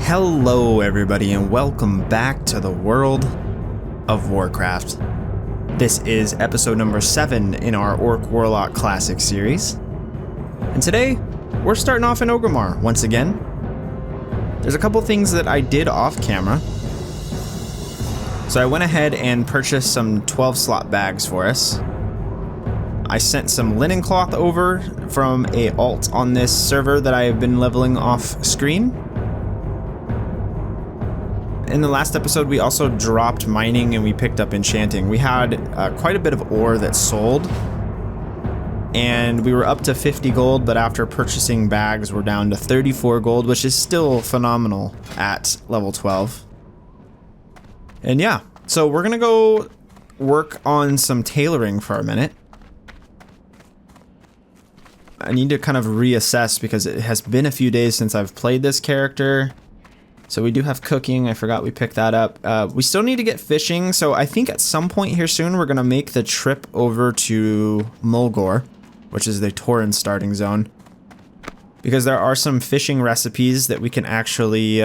Hello everybody and welcome back to the World of Warcraft. This is episode number 7 in our Orc Warlock Classic series. And today, we're starting off in Orgrimmar once again. There's a couple things that I did off camera. So I went ahead and purchased some 12 slot bags for us. I sent some linen cloth over from a alt on this server that I have been leveling off screen. In the last episode, we also dropped mining and we picked up enchanting. We had quite a bit of ore that sold, and we were up to 50 gold, but after purchasing bags, we're down to 34 gold, which is still phenomenal at level 12. And yeah, so we're gonna go work on some tailoring for a minute. I need to kind of reassess because it has been a few days since I've played this character. So we do have cooking. I forgot we picked that up. We still need to get fishing. So I think at some point here soon, we're going to make the trip over to Mulgore, which is the Tauren starting zone. Because there are some fishing recipes that we can actually,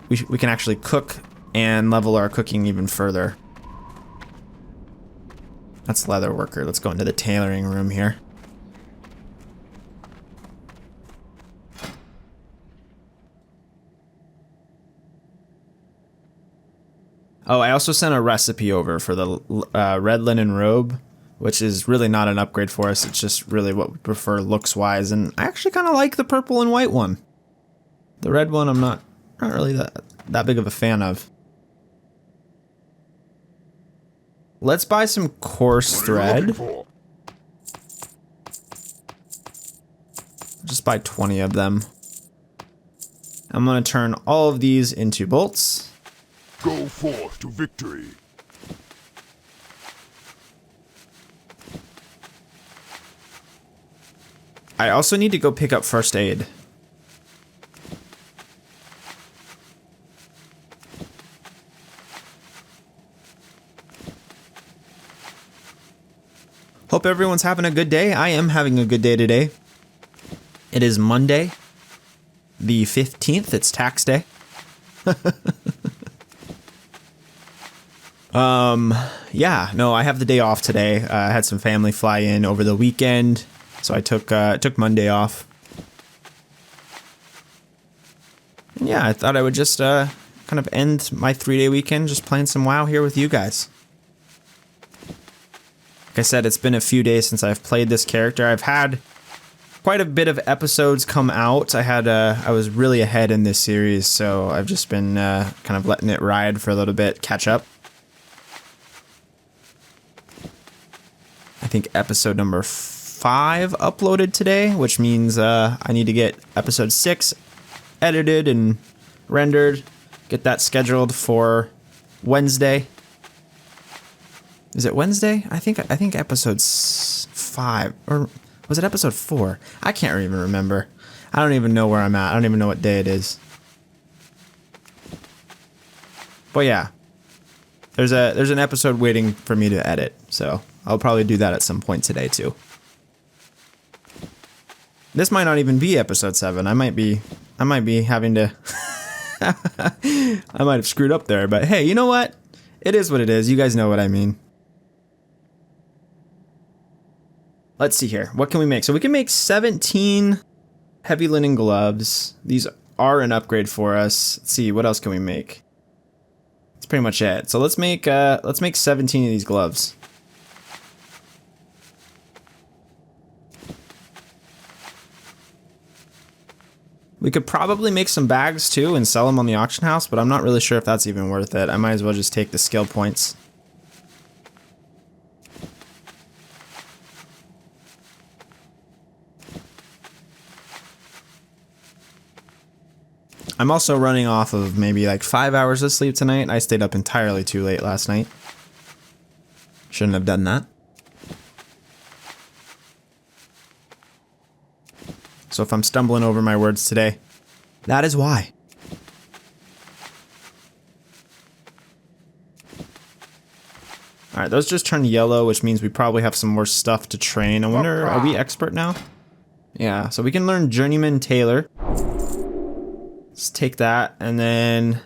we can actually cook and level our cooking even further. That's Leatherworker. Let's go into the tailoring room here. Oh, I also sent a recipe over for the red linen robe, which is really not an upgrade for us. It's just really what we prefer looks-wise, and I actually kind of like the purple and white one. The red one I'm not really that big of a fan of. Let's buy some coarse thread. Just buy 20 of them. I'm going to turn all of these into bolts. Go forth to victory. I also need to go pick up first aid. Hope everyone's having a good day. I am having a good day today. It is Monday, the 15th. It's tax day. Yeah, no, I have the day off today. I had some family fly in over the weekend, so I took Monday off. And yeah, I thought I would just kind of end my 3-day weekend just playing some WoW here with you guys. Like I said, it's been a few days since I've played this character. I've had quite a bit of episodes come out. I was really ahead in this series, so I've just been kind of letting it ride for a little bit, catch up. I think episode number 5 uploaded today, which means I need to get episode 6 edited and rendered, get that scheduled for Wednesday. Is it Wednesday? I think episode 5, or was it episode 4? I can't even remember. I don't even know where I'm at. I don't even know what day it is. But yeah, there's an episode waiting for me to edit, so I'll probably do that at some point today too. This might not even be episode 7. I might be having to I might have screwed up there, but hey, you know what? It is what it is. You guys know what I mean. Let's see here. What can we make? So we can make 17 heavy linen gloves. These are an upgrade for us. Let's see, what else can we make? That's pretty much it. So let's make 17 of these gloves. We could probably make some bags too and sell them on the auction house, but I'm not really sure if that's even worth it. I might as well just take the skill points. I'm also running off of maybe like 5 hours of sleep tonight. I stayed up entirely too late last night. Shouldn't have done that. So if I'm stumbling over my words today, that is why. Alright, those just turned yellow, which means we probably have some more stuff to train. I wonder, are we expert now? Yeah, so we can learn Journeyman Tailor. Let's take that, and then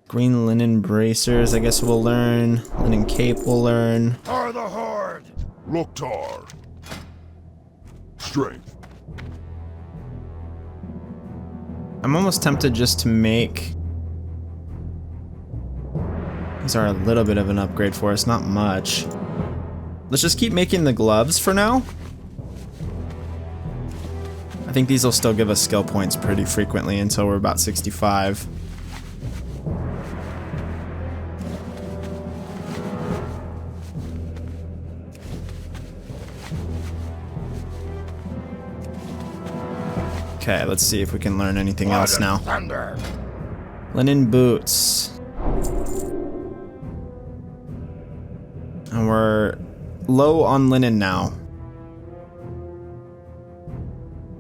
green linen bracers, I guess we'll learn. Linen cape we'll learn. Are the Horde! Loktar. Strength. I'm almost tempted just to make... These are a little bit of an upgrade for us, not much. Let's just keep making the gloves for now. I think these will still give us skill points pretty frequently until we're about 65. Okay, let's see if we can learn anything else now. Thunder. Linen boots. And we're low on linen now.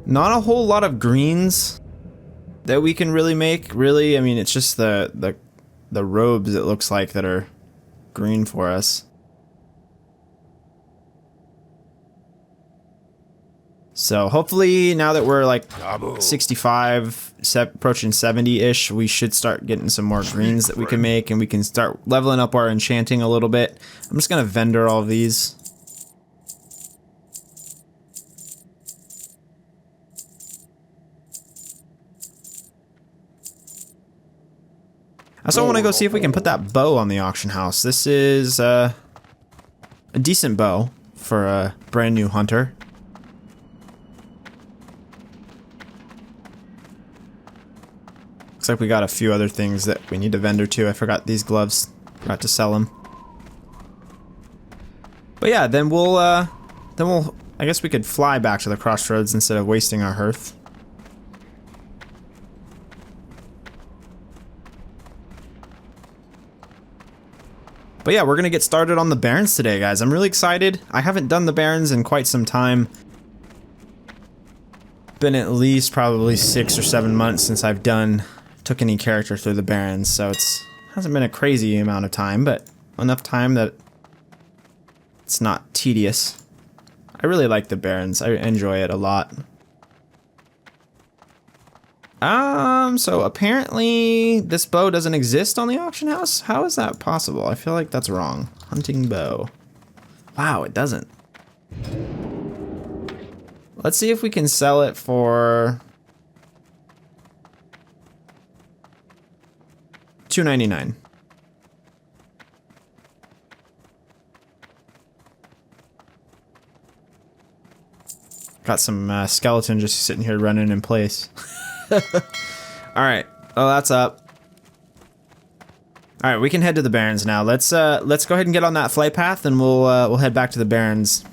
Not a whole lot of greens that we can really make, really. I mean, it's just the robes, it looks like, that are green for us. So hopefully now that we're like 65, approaching 70-ish, we should start getting some more greens that we can make, and we can start leveling up our enchanting a little bit. I'm just gonna vendor all of these. I also want to go see if we can put that bow on the auction house. This is a decent bow for a brand new hunter. Looks like we got a few other things that we need to vendor too. I forgot these gloves. Forgot to sell them. But yeah, then we'll I guess we could fly back to the crossroads instead of wasting our hearth. But yeah, we're gonna get started on the Barrens today, guys. I'm really excited. I haven't done the Barrens in quite some time. Been at least probably 6 or 7 months since I've took any character through the Barrens, so hasn't been a crazy amount of time, but enough time that it's not tedious. I really like the Barrens. I enjoy it a lot. So apparently this bow doesn't exist on the auction house? How is that possible? I feel like that's wrong. Hunting bow. Wow, it doesn't. Let's see if we can sell it for $2.99. Got some skeleton just sitting here running in place. Alright, well that's up. Alright, we can head to the Barrens now. Let's go ahead and get on that flight path, and we'll head back to the Barrens.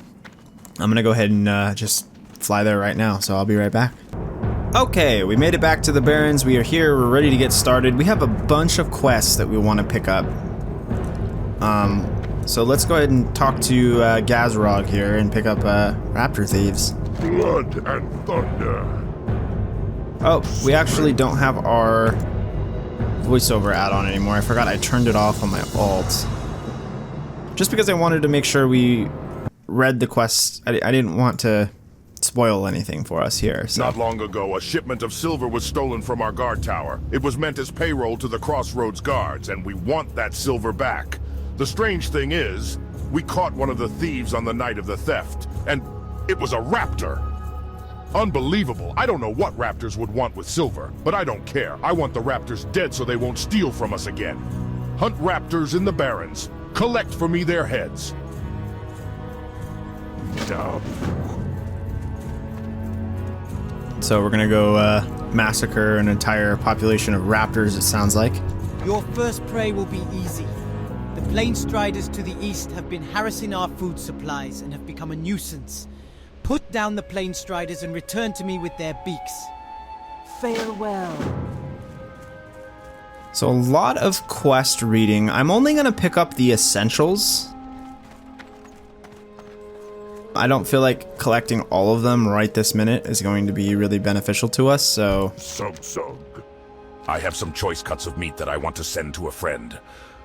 I'm gonna go ahead and just fly there right now, so I'll be right back. Okay, we made it back to the Barrens. We are here, we're ready to get started. We have a bunch of quests that we want to pick up. So let's go ahead and talk to Gazrog here and pick up Raptor Thieves. Blood and thunder. Oh, we actually don't have our voiceover add-on anymore. I forgot I turned it off on my alt. Just because I wanted to make sure we read the quests. I didn't want to spoil anything for us here. So. Not long ago, a shipment of silver was stolen from our guard tower. It was meant as payroll to the Crossroads guards, and we want that silver back. The strange thing is, we caught one of the thieves on the night of the theft, and it was a raptor. Unbelievable. I don't know what raptors would want with silver, but I don't care. I want the raptors dead so they won't steal from us again. Hunt raptors in the Barrens. Collect for me their heads. So we're gonna go massacre an entire population of raptors, it sounds like. Your first prey will be easy. The plain striders to the east have been harassing our food supplies and have become a nuisance. Put down the plain striders and return to me with their beaks. Farewell. So a lot of quest reading. I'm only gonna pick up the essentials. I don't feel like collecting all of them right this minute is going to be really beneficial to us, so... Sug. I have some choice cuts of meat that I want to send to a friend.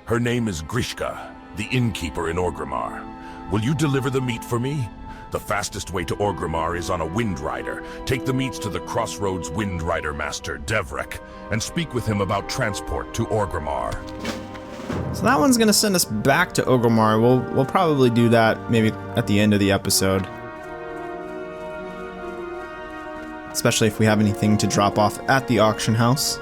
Her name is Grishka, the innkeeper in Orgrimmar. Will you deliver the meat for me? The fastest way to Orgrimmar is on a Wind Rider. Take the meats to the Crossroads Wind Rider Master, Devrek, and speak with him about transport to Orgrimmar. So that one's gonna send us back to Orgrimmar. We'll probably do that maybe at the end of the episode. Especially if we have anything to drop off at the auction house.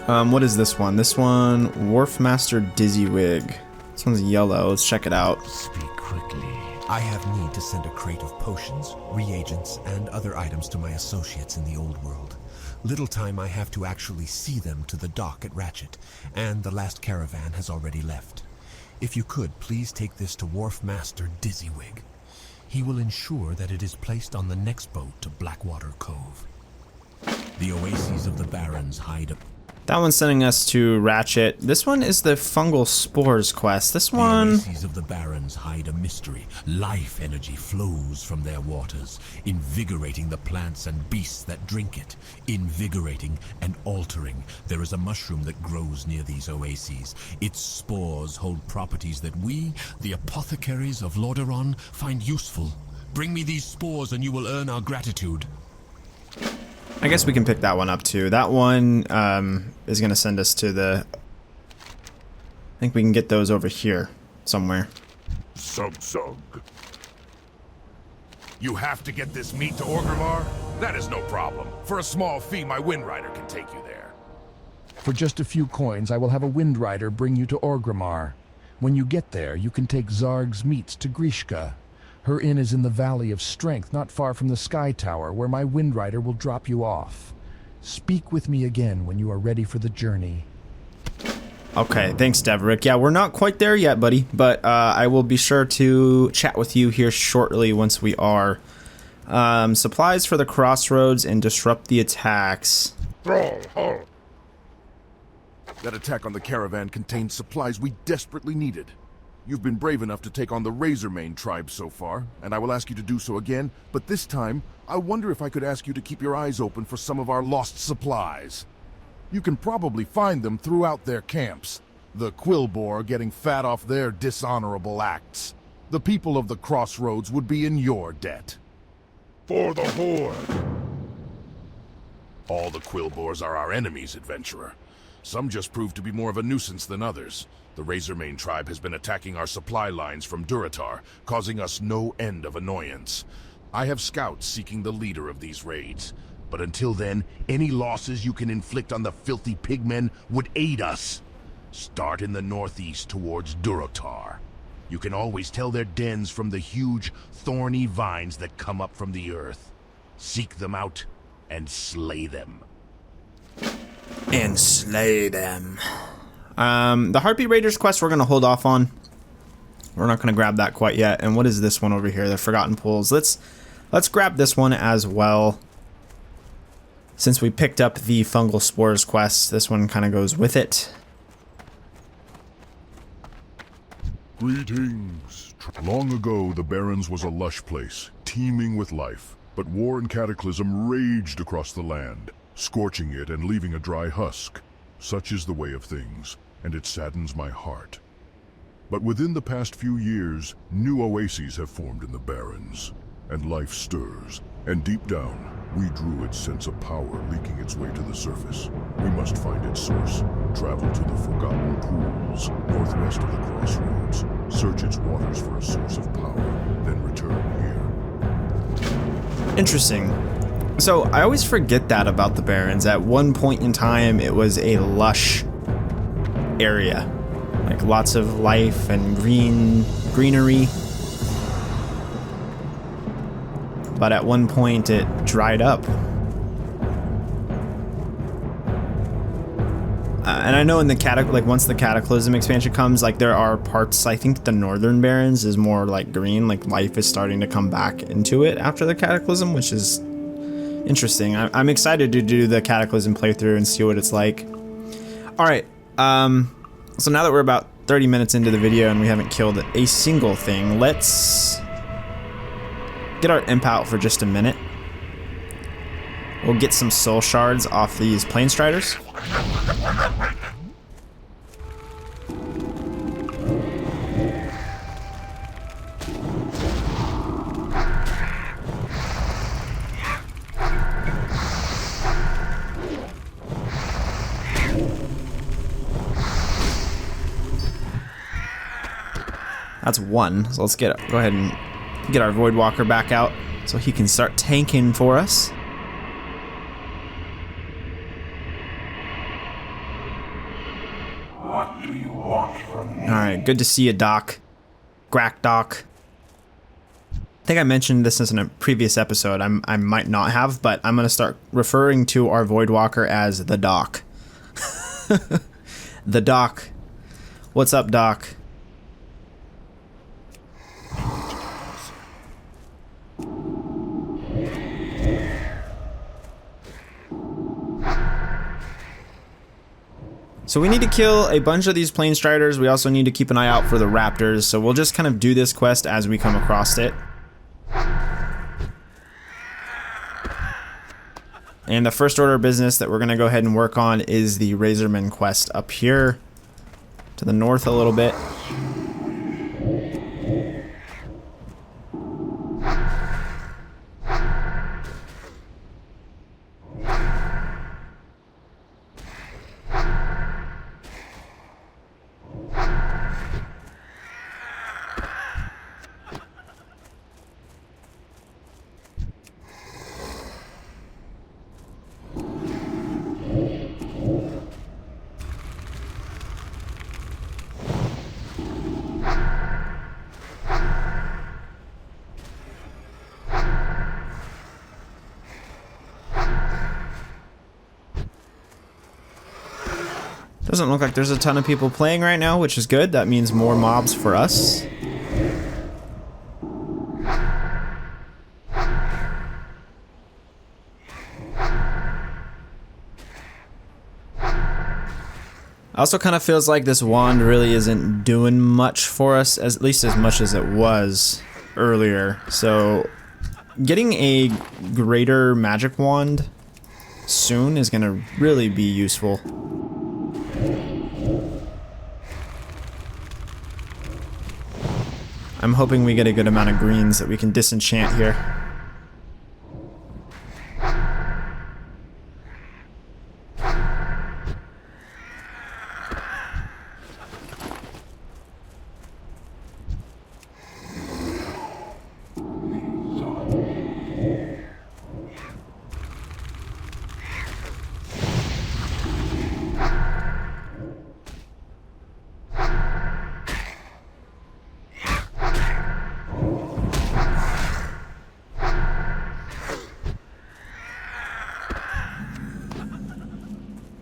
What is this one? This one, Wharfmaster Dizzywig. This one's yellow. Let's check it out. Speak quickly. I have need to send a crate of potions, reagents, and other items to my associates in the old world. Little time I have to actually see them to the dock at Ratchet, and the last caravan has already left. If you could, please take this to Wharfmaster Dizzywig. He will ensure that it is placed on the next boat to Blackwater Cove. The oases of the Barrens hide up. That one's sending us to Ratchet. This one is the Fungal Spores quest. This one... The oases of the Barrens hide a mystery. Life energy flows from their waters, invigorating the plants and beasts that drink it. Invigorating and altering. There is a mushroom that grows near these oases. Its spores hold properties that we, the apothecaries of Lordaeron, find useful. Bring me these spores and you will earn our gratitude. I guess we can pick that one up too. That one is going to send us to the... I think we can get those over here somewhere. Sug. You have to get this meat to Orgrimmar? That is no problem. For a small fee, my Wind Rider can take you there. For just a few coins, I will have a Wind Rider bring you to Orgrimmar. When you get there, you can take Zarg's meats to Grishka. Her inn is in the Valley of Strength, not far from the Sky Tower, where my Wind Rider will drop you off. Speak with me again when you are ready for the journey. Okay, thanks, Devrek. Yeah, we're not quite there yet, buddy, but I will be sure to chat with you here shortly once we are. Supplies for the Crossroads and disrupt the attacks. That attack on the caravan contained supplies we desperately needed. You've been brave enough to take on the Razormane tribe so far, and I will ask you to do so again, but this time, I wonder if I could ask you to keep your eyes open for some of our lost supplies. You can probably find them throughout their camps. The Quillbore getting fat off their dishonorable acts. The people of the Crossroads would be in your debt. For the Horde! All the Quillbores are our enemies, adventurer. Some just prove to be more of a nuisance than others. The Razormane tribe has been attacking our supply lines from Durotar, causing us no end of annoyance. I have scouts seeking the leader of these raids. But until then, any losses you can inflict on the filthy pigmen would aid us. Start in the northeast towards Durotar. You can always tell their dens from the huge, thorny vines that come up from the earth. Seek them out and slay them. And slay them. The Heartbeat Raiders quest we're going to hold off on. We're not going to grab that quite yet. And what is this one over here? The Forgotten Pools. Let's grab this one as well. Since we picked up the Fungal Spores quest, this one kind of goes with it. Greetings. Long ago, the Barrens was a lush place, teeming with life. But war and cataclysm raged across the land, scorching it and leaving a dry husk. Such is the way of things, and it saddens my heart. But within the past few years, new oases have formed in the Barrens, and life stirs. And deep down, we druids sense a power leaking its way to the surface. We must find its source, travel to the Forgotten Pools, northwest of the Crossroads, search its waters for a source of power, then return here. Interesting. So I always forget that about the Barrens. At one point in time, it was a lush area, like lots of life and greenery. But at one point, it dried up. And I know in the once the Cataclysm expansion comes, like there are parts. I think the Northern Barrens is more like green, like life is starting to come back into it after the Cataclysm, which is interesting. I'm excited to do the Cataclysm playthrough and see what it's like. All right. So now that we're about 30 minutes into the video and we haven't killed a single thing, let's get our imp out for just a minute. We'll get some soul shards off these Planestriders. That's 1. So let's go ahead and get our Voidwalker back out so he can start tanking for us. What do you want from me? Alright, good to see you, Doc. Grack Doc. I think I mentioned this in a previous episode. I might not have, but I'm going to start referring to our Voidwalker as the Doc. The Doc. What's up, Doc? So we need to kill a bunch of these Plane Striders. We also need to keep an eye out for the Raptors. So we'll just kind of do this quest as we come across it. And the first order of business that we're going to go ahead and work on is the Razorman quest up here to the north a little bit. Doesn't look like there's a ton of people playing right now, which is good. That means more mobs for us. Also kind of feels like this wand really isn't doing much for us, at least as much as it was earlier. So getting a greater magic wand soon is going to really be useful. I'm hoping we get a good amount of greens that we can disenchant here.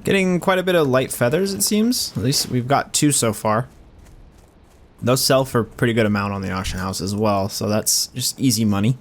Getting quite a bit of light feathers, it seems. At least we've got 2 so far. Those sell for a pretty good amount on the auction house as well, so that's just easy money.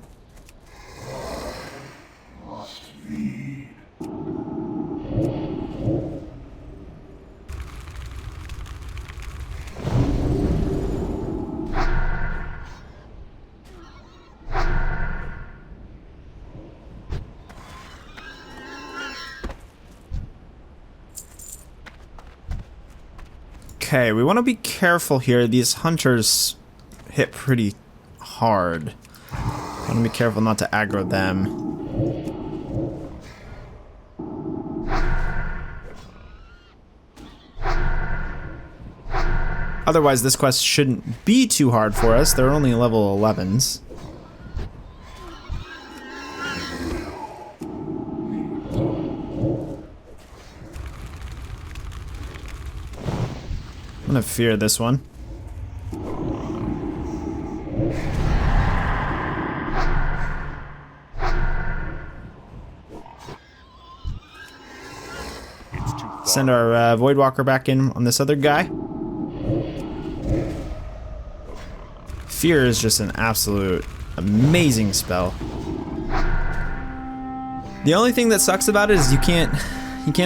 Okay, we want to be careful here. These hunters hit pretty hard. I want to be careful not to aggro them. Otherwise, this quest shouldn't be too hard for us. They're only level 11s. I'm gonna fear this one. Send our Voidwalker back in on this other guy. Fear is just an absolute amazing spell. The only thing that sucks about it is you can't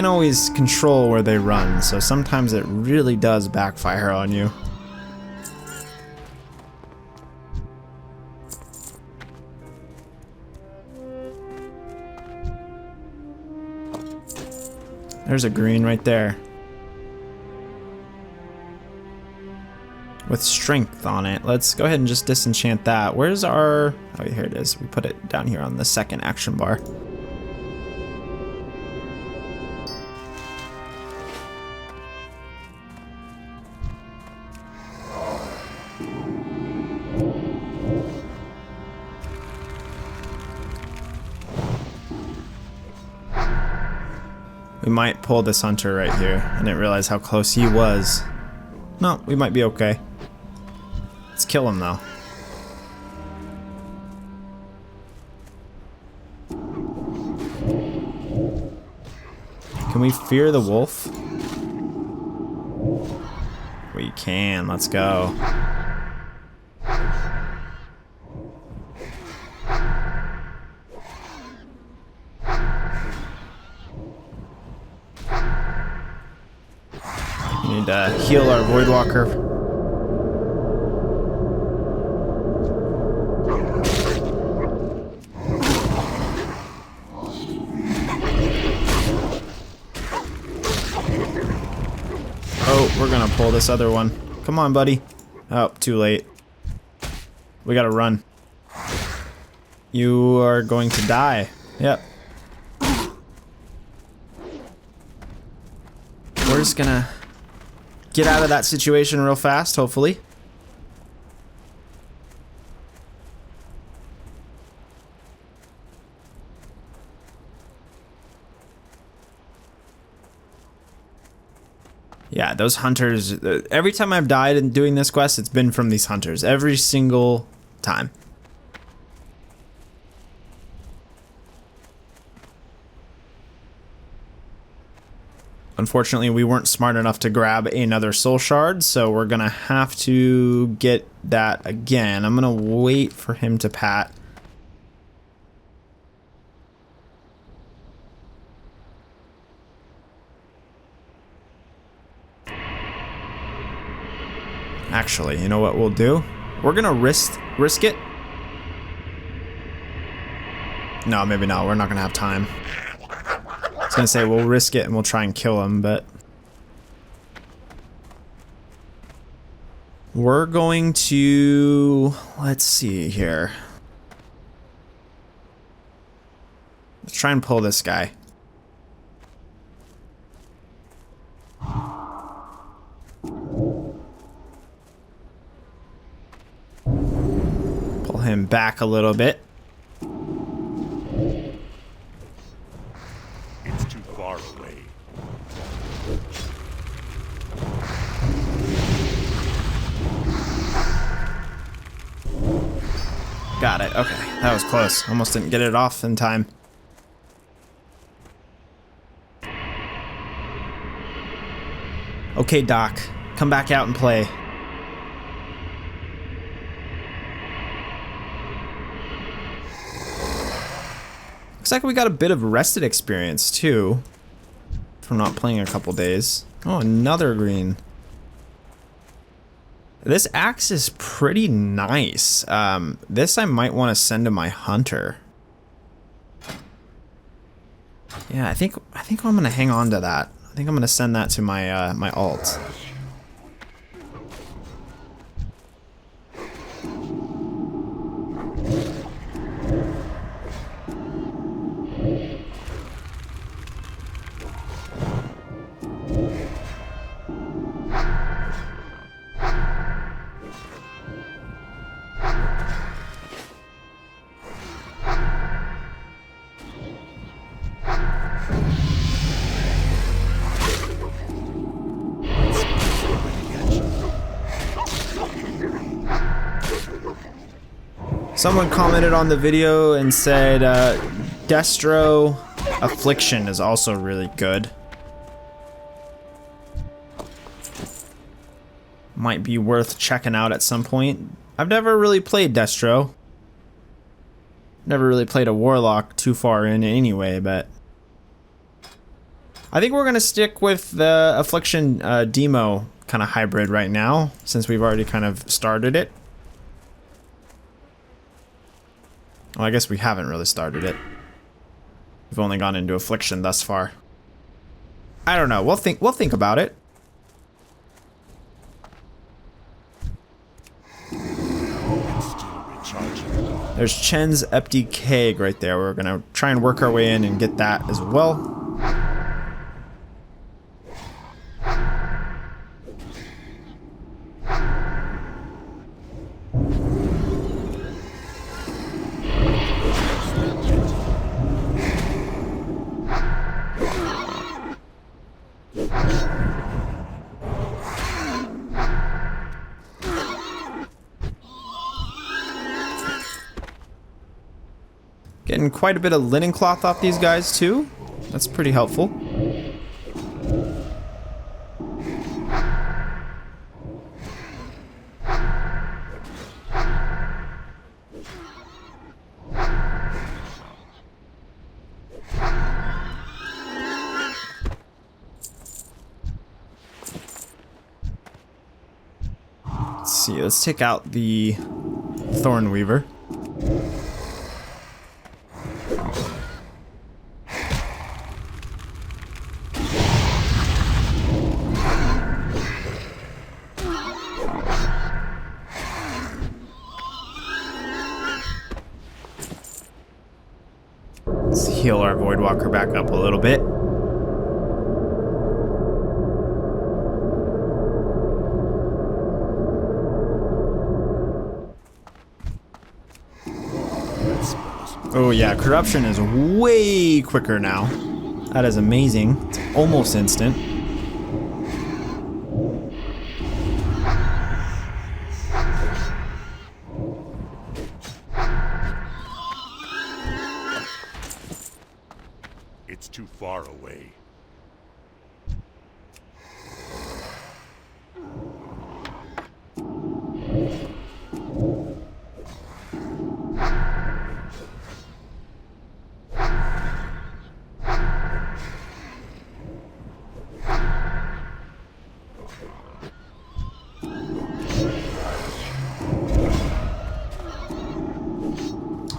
always control where they run, so sometimes it really does backfire on you. There's a green right there. With strength on it. Let's go ahead and just disenchant that. Where's our... Oh, here it is. We put it down here on the second action bar. We might pull this hunter right here. I didn't realize how close he was. No, we might be okay. Let's kill him though. Can we fear the wolf? We can. Let's go. We need to heal our Voidwalker. Oh, we're gonna pull this other one. Come on, buddy. Oh, too late. We gotta run. You are going to die. Yep. We're just gonna get out of that situation real fast, hopefully. Yeah, those hunters, every time I've died in doing this quest, it's been from these hunters. Every single time. Unfortunately, we weren't smart enough to grab another soul shard, so we're gonna have to get that again. I'm gonna wait for him to pat. Actually, you know what we'll do? We're gonna risk it. No, maybe not. We're not gonna have time. I was gonna say we'll risk it and we'll try and kill him, but we're going to, let's see here. Let's try and pull this guy. Pull him back a little bit. It's too far away. Got it. Okay, that was close. Almost didn't get it off in time. Okay, Doc. Come back out and play. Looks like we got a bit of rested experience, too. From not playing a couple days. Oh, another green. This axe is pretty nice. This I might want to send to my hunter. Yeah, I think I'm gonna hang on to that. I think I'm gonna send that to my my alt. Someone commented on the video and said Destro Affliction is also really good. Might be worth checking out at some point. I've never really played Destro. Never really played a Warlock too far in anyway, but I think we're gonna stick with the Affliction demo kind of hybrid right now, since we've already kind of started it. Well, I guess we haven't really started it. We've only gone into Affliction thus far. I don't know. We'll think about it. There's Chen's Empty Keg right there. We're gonna try and work our way in and get that as well. Getting quite a bit of linen cloth off these guys too. That's pretty helpful. Let's see, let's take out the Thornweaver. Let's heal our Voidwalker back up a little bit. Oh yeah, corruption is way quicker now. That is amazing. It's almost instant. It's too far away.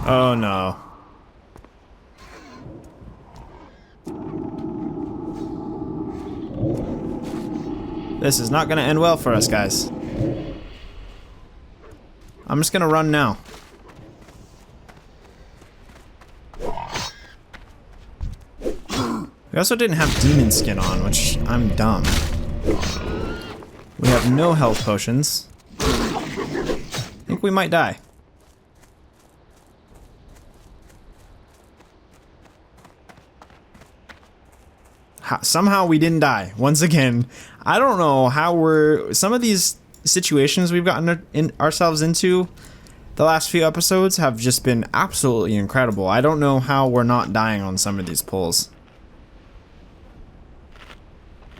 Oh no. This is not gonna end well for us, guys. I'm just gonna run now. We also didn't have demon skin on, which I'm dumb. We have no health potions. I think we might die. Somehow we didn't die. Once again, I don't know how some of these situations we've gotten ourselves into the last few episodes have just been absolutely incredible. I don't know how we're not dying on some of these pulls.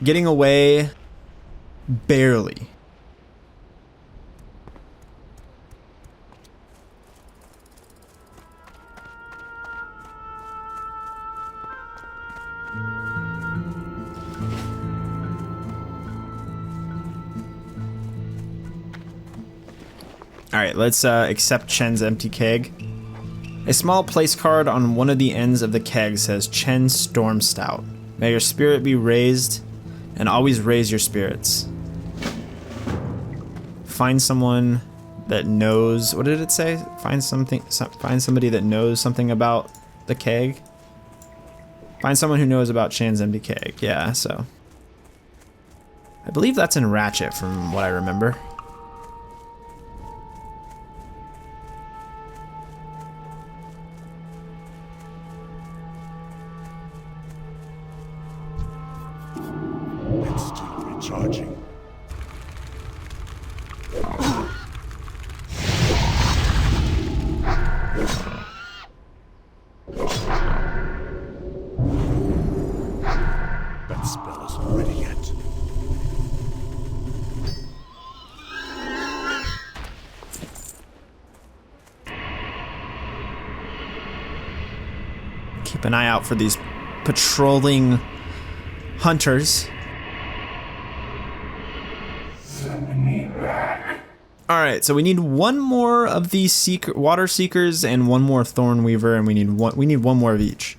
Getting away barely. Alright, let's accept Chen's empty keg. A small place card on one of the ends of the keg says Chen Storm Stout. May your spirit be raised, and always raise your spirits. Find someone that knows... What did it say? Find somebody that knows something about the keg. Find someone who knows about Chen's empty keg. Yeah, so... I believe that's in Ratchet from what I remember. It's still recharging. That spell isn't ready yet. Keep an eye out for these patrolling hunters. Alright, so we need one more of these water seekers and one more Thornweaver, and we need one more of each.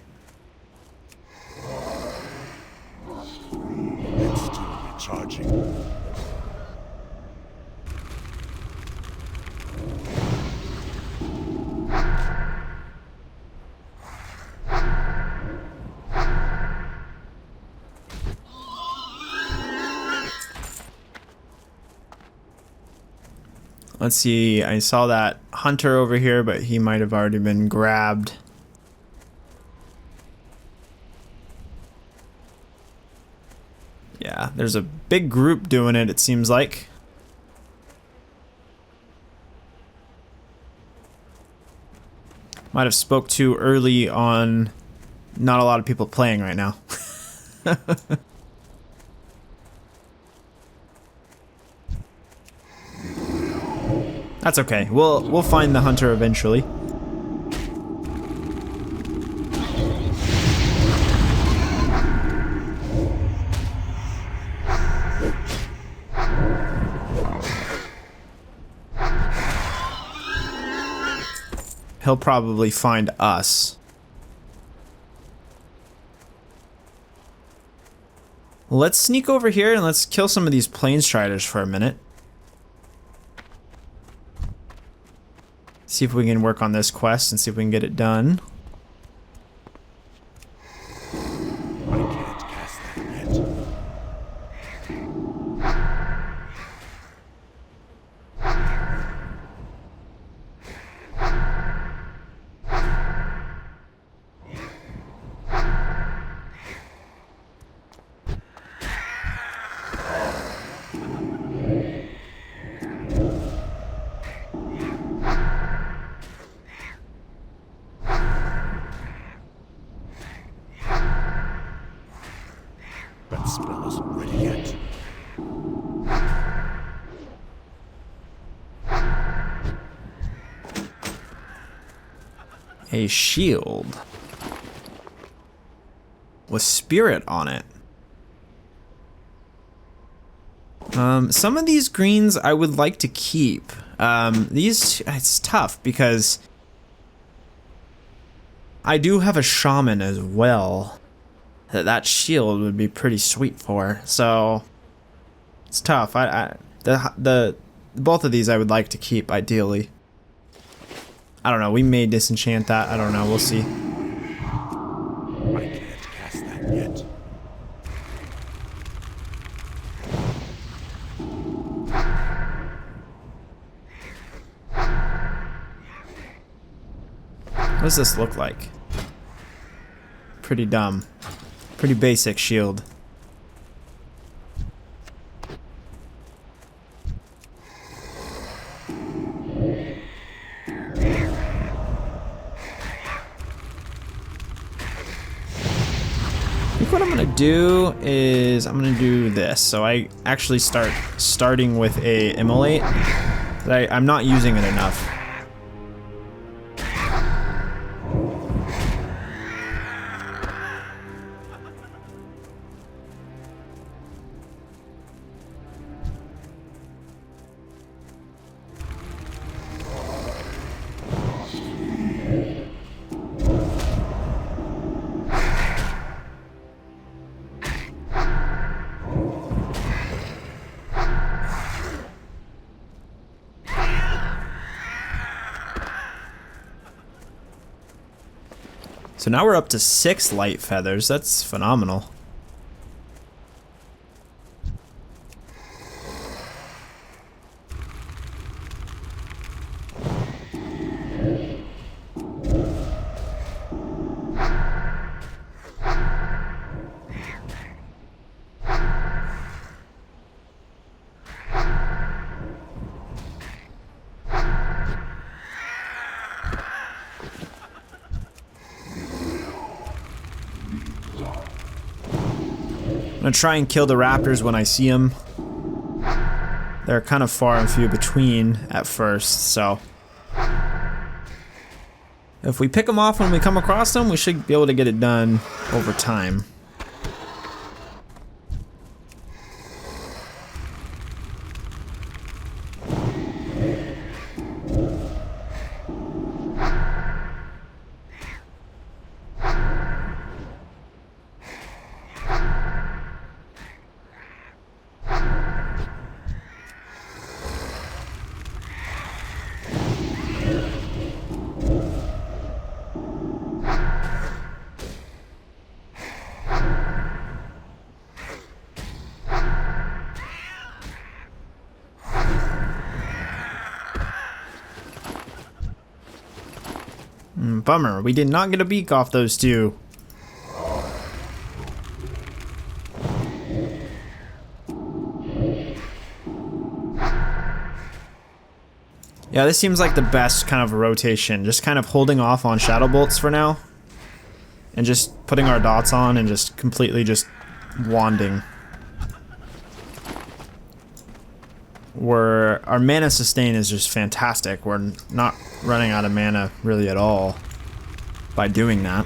It's still recharging. Let's see, I saw that hunter over here, but he might have already been grabbed. Yeah, there's a big group doing it, it seems like. Might have spoke too early on not a lot of people playing right now. That's okay. We'll find the hunter eventually. He'll probably find us. Let's sneak over here and let's kill some of these Plainstriders for a minute. See if we can work on this quest and see if we can get it done. I can't cast that yet. That spell isn't ready yet. A shield with spirit on it. Some of these greens I would like to keep. It's tough because I do have a shaman as well that shield would be pretty sweet for. So it's tough. The both of these I would like to keep ideally. I don't know. We may disenchant that. I don't know. We'll see. I can't cast that yet. What does this look like? Pretty dumb. Pretty basic shield. I think what I'm gonna do is I'm gonna do this. So I actually starting with a immolate. I'm not using it enough. So now we're up to 6 light feathers. That's phenomenal. I'm gonna try and kill the raptors when I see them. They're kind of far and few between at first, so if we pick them off when we come across them, we should be able to get it done over time. Bummer, we did not get a beak off those two. Yeah, this seems like the best kind of rotation. Just kind of holding off on Shadow Bolts for now. And just putting our dots on and just completely just wanding. Our mana sustain is just fantastic. We're not running out of mana really at all by doing that.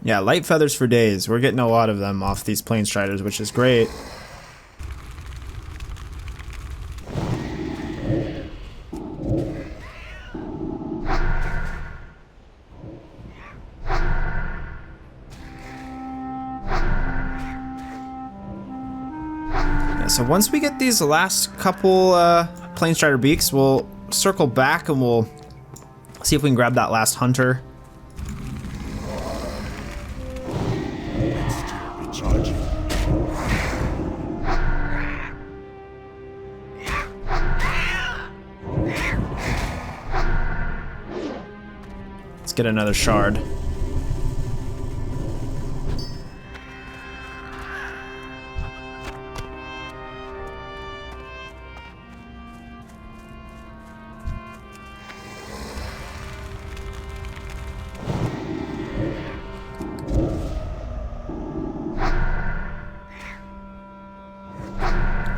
Yeah, light feathers for days. We're getting a lot of them off these Plane Striders, which is great. Yeah, so once we get these last couple Plane Strider beaks, we'll circle back and we'll see if we can grab that last hunter. Get another shard.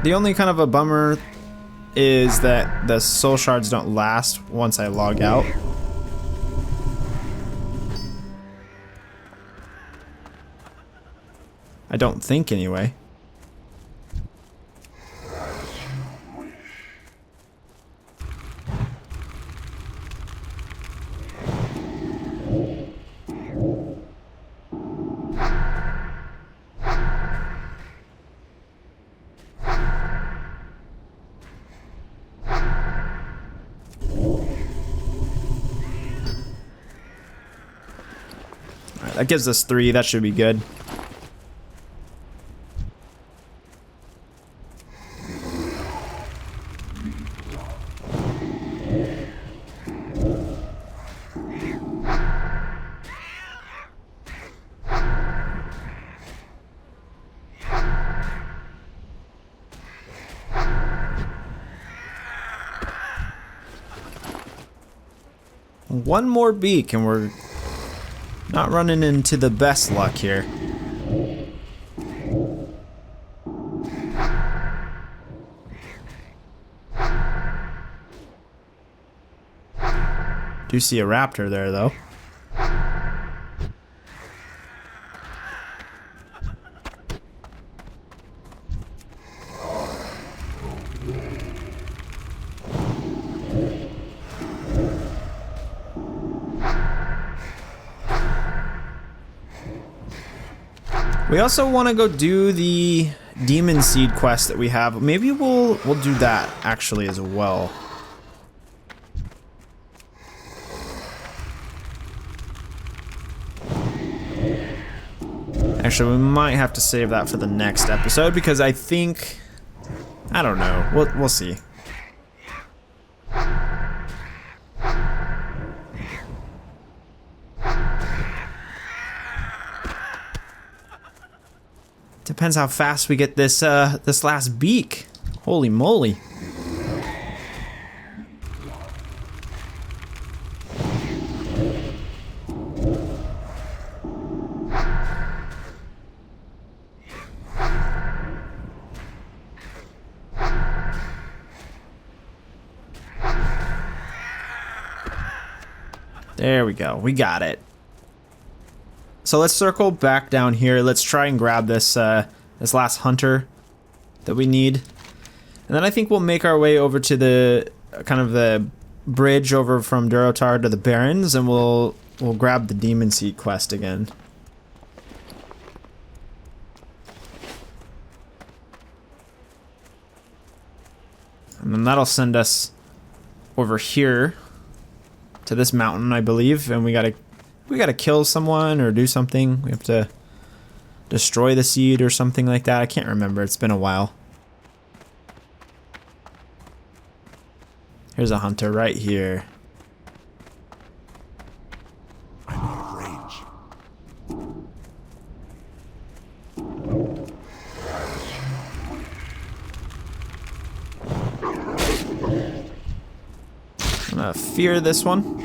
The only kind of a bummer is that the soul shards don't last once I log out. I don't think, anyway. Alright, that gives us 3. That should be good. One more beak and we're not running into the best luck here. Do see a raptor there though. We also want to go do the demon seed quest that we have. Maybe we'll do that actually as well. Actually, we might have to save that for the next episode because I think, I don't know. We'll see. Depends how fast we get this this last beak. Holy moly. There we go. We got it. So let's circle back down here. Let's try and grab this this last hunter that we need. And then I think we'll make our way over to the kind of the bridge over from Durotar to the Barrens, and we'll grab the Demon Seed quest again. And then that'll send us over here to this mountain, I believe, and we gotta kill someone or do something. We have to destroy the seed or something like that. I can't remember. It's been a while. Here's a hunter right here. I'm out of range. I'm gonna fear this one.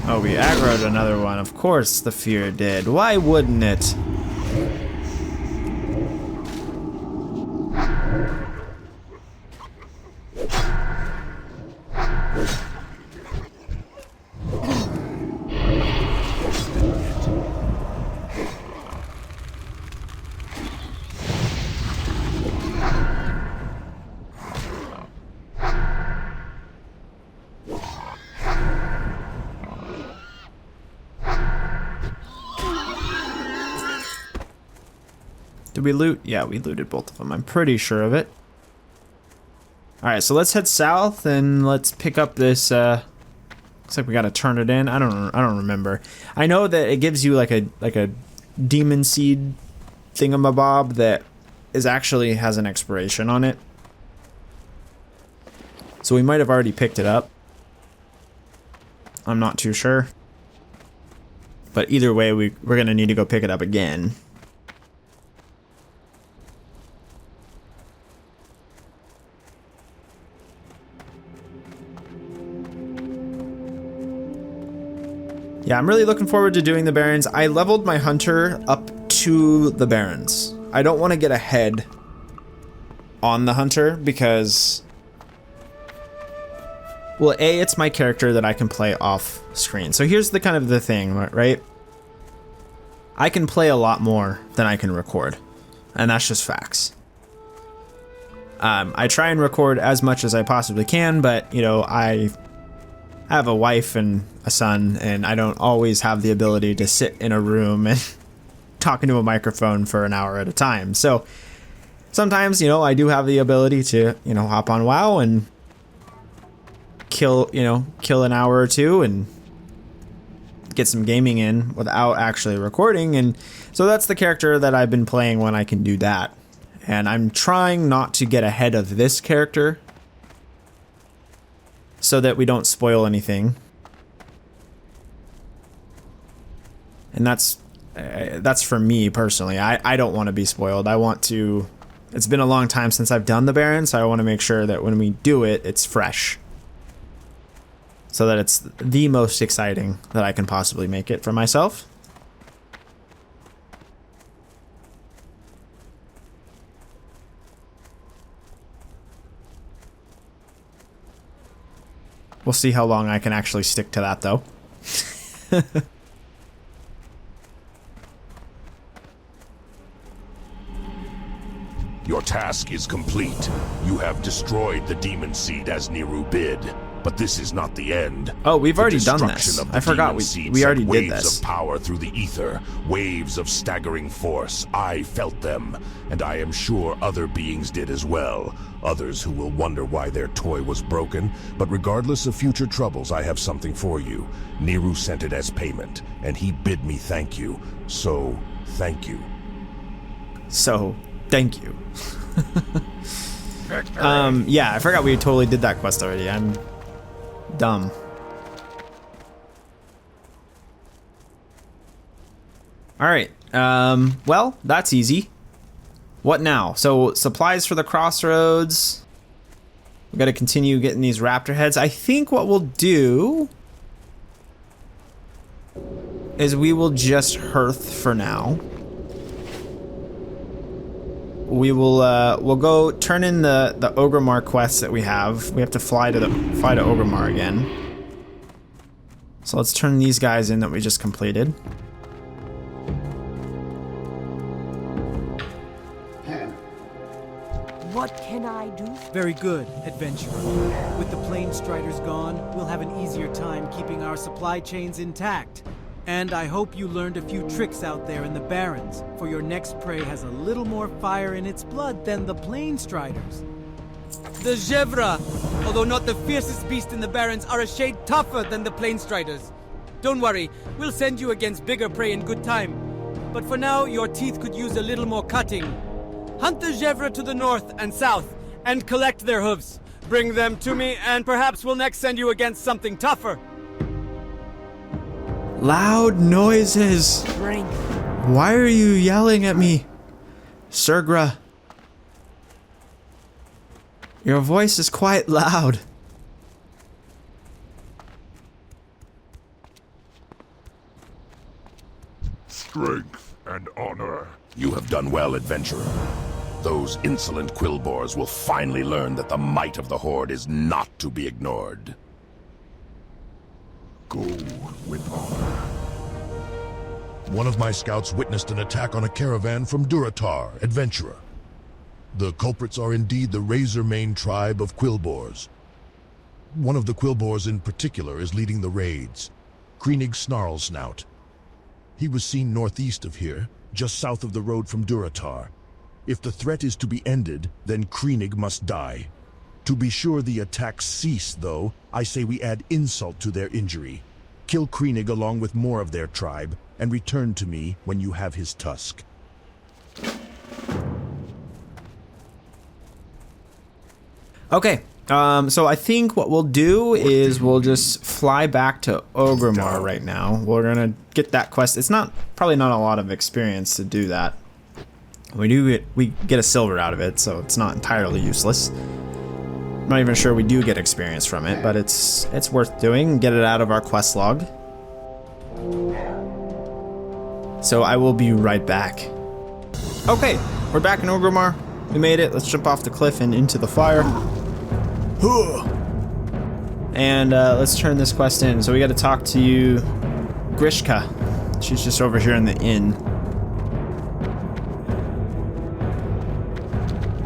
Oh, we aggroed another one. Of course the fear did. Why wouldn't it? Did we loot? Yeah, we looted both of them. I'm pretty sure of it. Alright, so let's head south and let's pick up this, looks like we gotta turn it in. I don't remember. I know that it gives you like a demon seed thingamabob that actually has an expiration on it. So we might have already picked it up. I'm not too sure. But either way, we're gonna need to go pick it up again. Yeah, I'm really looking forward to doing the Barrens. I leveled my hunter up to the Barrens. I don't want to get ahead on the hunter because, well, A, it's my character that I can play off screen. So here's the kind of the thing, right? I can play a lot more than I can record, and that's just facts. I try and record as much as I possibly can, but, you know, I have a wife and a son, and I don't always have the ability to sit in a room and talk into a microphone for an hour at a time. So sometimes, you know, I do have the ability to, you know, hop on WoW and kill an hour or two and get some gaming in without actually recording. And so that's the character that I've been playing when I can do that. And I'm trying not to get ahead of this character so that we don't spoil anything. And that's for me personally. I don't want to be spoiled. I want to... It's been a long time since I've done the Barrens, so I want to make sure that when we do it, it's fresh. So that it's the most exciting that I can possibly make it for myself. We'll see how long I can actually stick to that, though. Your task is complete. You have destroyed the demon seed as Niru bid. But this is not the end. Oh, we've already done Destruction this. of the I forgot demon seed we already sent did waves this. of power through the ether, waves of staggering force. I felt them, and I am sure other beings did as well. Others who will wonder why their toy was broken. But regardless of future troubles, I have something for you. Niru sent it as payment, and he bid me thank you. So, thank you. So, thank you. Yeah, I forgot we totally did that quest already. I'm dumb. Alright, well, that's easy. What now? So, supplies for the crossroads. We got to continue getting these raptor heads. I think what we'll do is we will just hearth for now. We'll go turn in the Orgrimmar quests that we have. We have to fly to Orgrimmar again. So let's turn these guys in that we just completed. What can I do? Very good, adventurer. With the Plain Striders gone, we'll have an easier time keeping our supply chains intact. And I hope you learned a few tricks out there in the Barrens, for your next prey has a little more fire in its blood than the Plain Striders. The Gevra, although not the fiercest beast in the Barrens, are a shade tougher than the Plain Striders. Don't worry, we'll send you against bigger prey in good time. But for now, your teeth could use a little more cutting. Hunt the Gevra to the north and south, and collect their hooves. Bring them to me, and perhaps we'll next send you against something tougher. Loud noises. Strength. Why are you yelling at me, Sergra? Your voice is quite loud. Strength and honor. You have done well, adventurer. Those insolent Quillboars will finally learn that the might of the Horde is not to be ignored. Go with honor. One of my scouts witnessed an attack on a caravan from Durotar, adventurer. The culprits are indeed the Razormane tribe of Quillboars. One of the Quillboars in particular is leading the raids, Kreenig Snarlsnout. He was seen northeast of here, just south of the road from Durotar. If the threat is to be ended, then Kreenig must die. To be sure the attacks cease, though, I say we add insult to their injury. Kill Kreenig along with more of their tribe, and return to me when you have his tusk. Okay, so I think what we'll do is we'll just fly back to Orgrimmar right now. We're gonna get that quest. It's probably not a lot of experience to do that. We get a silver out of it, so it's not entirely useless. I'm not even sure we do get experience from it, but it's worth doing. Get it out of our quest log. So I will be right back. Okay, we're back in Orgrimmar. We made it. Let's jump off the cliff and into the fire. And let's turn this quest in. So we got to talk to you, Grishka. She's just over here in the inn.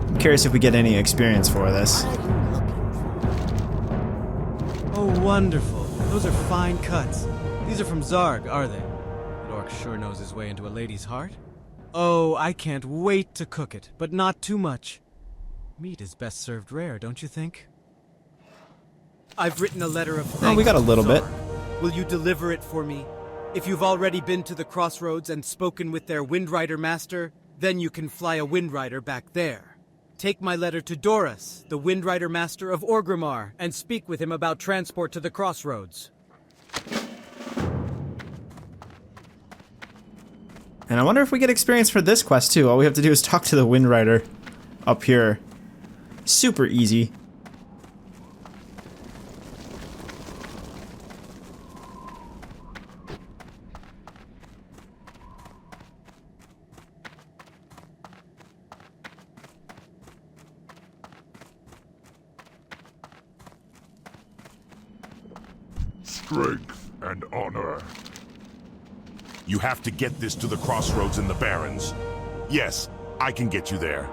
I'm curious if we get any experience for this. Oh, wonderful. Those are fine cuts. These are from Zarg, are they? That orc sure knows his way into a lady's heart. Oh, I can't wait to cook it, but not too much. Meat is best served rare, don't you think? I've written a letter of thanks. Oh, we got a little bit. Will you deliver it for me? If you've already been to the crossroads and spoken with their Windrider master, then you can fly a Windrider back there. Take my letter to Doris, the Windrider master of Orgrimmar, and speak with him about transport to the crossroads. And I wonder if we get experience for this quest too. All we have to do is talk to the Windrider up here. Super easy. Strength and honor. You have to get this to the crossroads in the Barrens. Yes, I can get you there.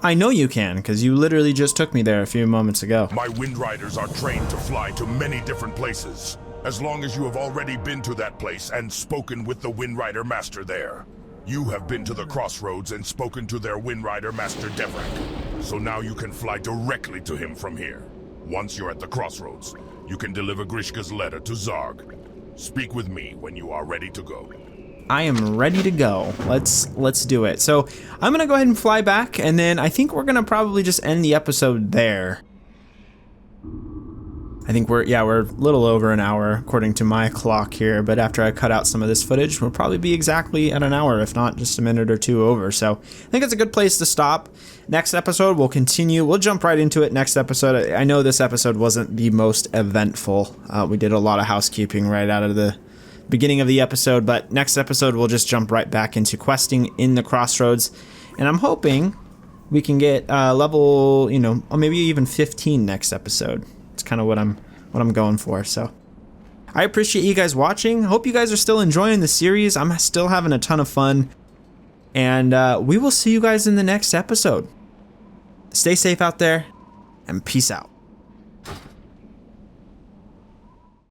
I know you can, because you literally just took me there a few moments ago. My Windriders are trained to fly to many different places. As long as you have already been to that place and spoken with the Windrider master there. You have been to the crossroads and spoken to their Windrider master Devrak. So now you can fly directly to him from here. Once you're at the crossroads, you can deliver Grishka's letter to Zarg. Speak with me when you are ready to go. I am ready to go. Let's do it. So I'm gonna go ahead and fly back, and then I think we're gonna probably just end the episode there. I I think we're a little over an hour according to my clock here, but after I cut out some of this footage, we'll probably be exactly at an hour, if not just a minute or two over. So I think it's a good place to stop. Next episode, we'll continue. We'll jump right into it next episode. I know this episode wasn't the most eventful. We did a lot of housekeeping right out of the beginning of the episode, but next episode, we'll just jump right back into questing in the Crossroads. And I'm hoping we can get level, or maybe even 15 next episode. It's kind of what I'm going for. So I appreciate you guys watching. Hope you guys are still enjoying the series. I'm still having a ton of fun, and we will see you guys in the next episode. Stay safe out there, and peace out.